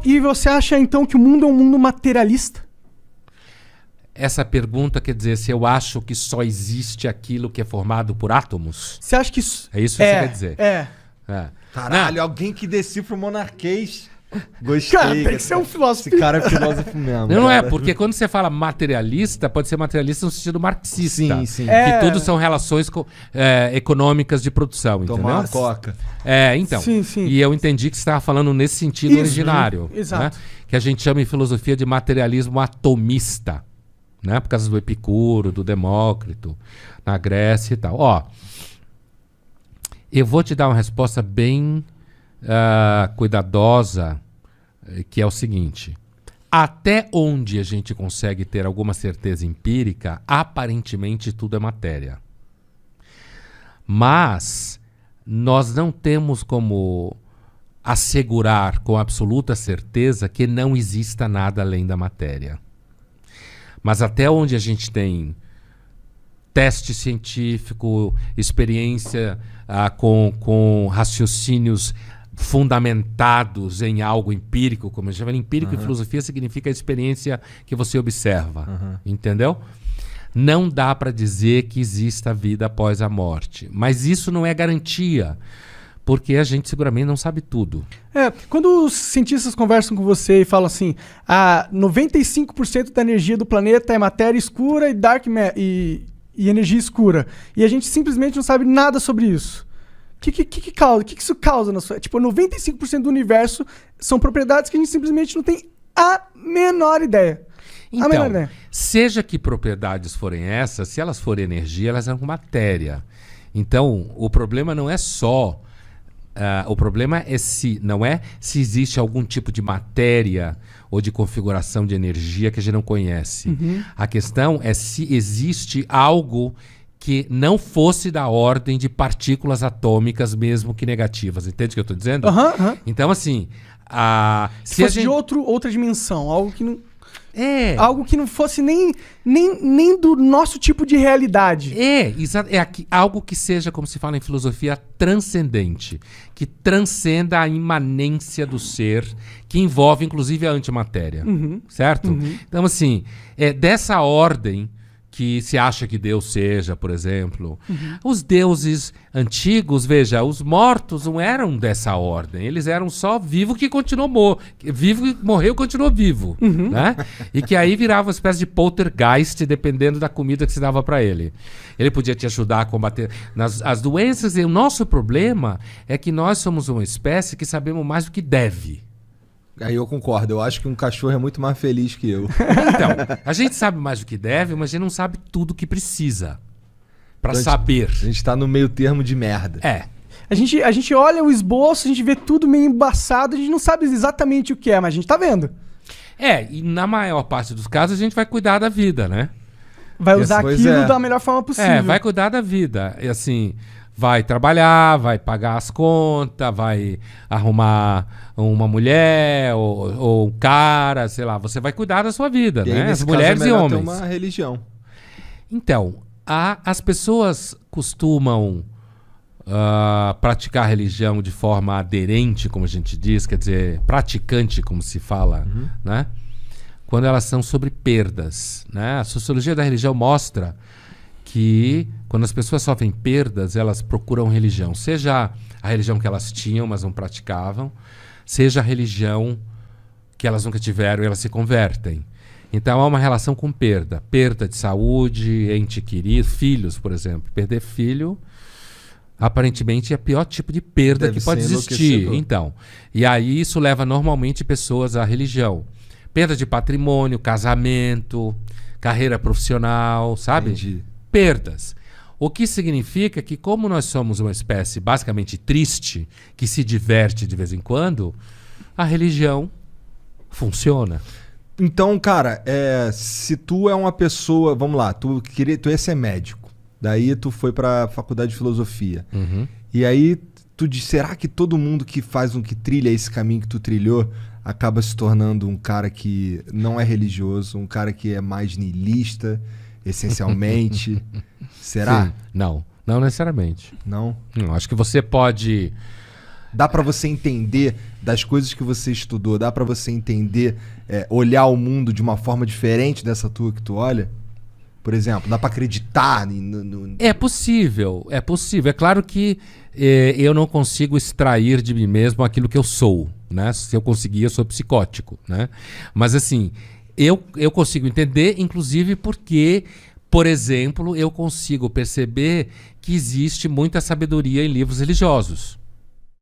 E você acha, então, que o mundo é um mundo materialista? Essa pergunta quer dizer se eu acho que só existe aquilo que é formado por átomos? Você acha que isso... É isso que você quer dizer? É. Caralho, alguém que decifra o monarquês. Gostei. Cara, tem que ser um filósofo. Esse cara é filósofo mesmo. Não é, cara. porque quando você fala materialista, pode ser materialista no sentido marxista. Sim. Que tudo são relações econômicas de produção, entendeu? Tomar uma coca. Então. Sim. E eu entendi que você estava falando nesse sentido Isso, originário. exato. Né? Que a gente chama em filosofia de materialismo atomista. Né? Por causa do Epicuro, do Demócrito, na Grécia e tal. Ó, eu vou te dar uma resposta bem cuidadosa, que é o seguinte. Até onde a gente consegue ter alguma certeza empírica, aparentemente tudo é matéria. Mas nós não temos como assegurar com absoluta certeza que não exista nada além da matéria. Mas até onde a gente tem teste científico, experiência com raciocínios fundamentados em algo empírico, como eu chamo, empírico em filosofia significa a experiência que você observa, entendeu? Não dá para dizer que exista vida após a morte, mas isso não é garantia, porque a gente seguramente não sabe tudo. Quando os cientistas conversam com você e falam assim, 95% da energia do planeta é matéria escura e energia escura, e a gente simplesmente não sabe nada sobre isso. O que isso causa na sua... Tipo, 95% do universo são propriedades que a gente simplesmente não tem a menor ideia. Então, seja que propriedades forem essas, se elas forem energia, elas são matéria. Então, o problema não é só... o problema é não é se existe algum tipo de matéria ou de configuração de energia que a gente não conhece. A questão é se existe algo que não fosse da ordem de partículas atômicas, mesmo que negativas. Entende o que eu estou dizendo? Então, assim... se fosse de outra dimensão, algo que não... Algo que não fosse nem do nosso tipo de realidade. Algo que seja, como se fala em filosofia, transcendente. Que transcenda a imanência do ser, que envolve, inclusive, a antimatéria. Certo? Então, assim, é dessa ordem que se acha que Deus seja, por exemplo. Os deuses antigos, veja, os mortos não eram dessa ordem. Eles eram só vivo que continuou vivo que morreu e continuou vivo. Né? E que aí virava uma espécie de poltergeist, dependendo da comida que se dava para ele. Ele podia te ajudar a combater as doenças. E o nosso problema é que nós somos uma espécie que sabemos mais do que deve. Aí eu concordo, eu acho que um cachorro é muito mais feliz que eu. Então, a gente sabe mais do que deve, mas a gente não sabe tudo o que precisa para saber. A gente tá no meio termo de merda. A gente olha o esboço, a gente vê tudo meio embaçado, a gente não sabe exatamente o que é, mas a gente tá vendo. E na maior parte dos casos a gente vai cuidar da vida, né? Vai usar aquilo da melhor forma possível. Vai cuidar da vida. E assim... Vai trabalhar, vai pagar as contas, vai arrumar uma mulher ou um cara, sei lá. Você vai cuidar da sua vida, e né? Aí, as mulheres e homens. Ter uma religião. Então, as pessoas costumam praticar a religião de forma aderente, como a gente diz, quer dizer, praticante, como se fala, né? Quando elas são sobre perdas, né? A sociologia da religião mostra que quando as pessoas sofrem perdas, elas procuram religião. Seja a religião que elas tinham, mas não praticavam, seja a religião que elas nunca tiveram e elas se convertem. Então há uma relação com perda. Perda de saúde, ente querido, filhos, por exemplo. Perder filho, aparentemente, é o pior tipo de perda que pode existir. Então, e aí isso leva normalmente pessoas à religião. Perda de patrimônio, casamento, carreira profissional, sabe? Entendi. Perdas. O que significa que, como nós somos uma espécie basicamente triste, que se diverte de vez em quando, a religião funciona. Então, cara, se tu é uma pessoa... Vamos lá, tu ia ser médico. Daí tu foi pra faculdade de filosofia. E aí tu diz, será que todo mundo que trilha esse caminho que tu trilhou acaba se tornando um cara que não é religioso, um cara que é mais niilista... Essencialmente. Será? Sim. Não necessariamente. Não? Acho que você pode... Dá pra você entender das coisas que você estudou? Dá pra você entender, olhar o mundo de uma forma diferente dessa tua que tu olha? Por exemplo, dá pra acreditar no... É possível, é possível. É claro que eu não consigo extrair de mim mesmo aquilo que eu sou, né? Se eu conseguir, eu sou psicótico, né? Mas assim, eu consigo entender, inclusive porque, por exemplo, eu consigo perceber que existe muita sabedoria em livros religiosos.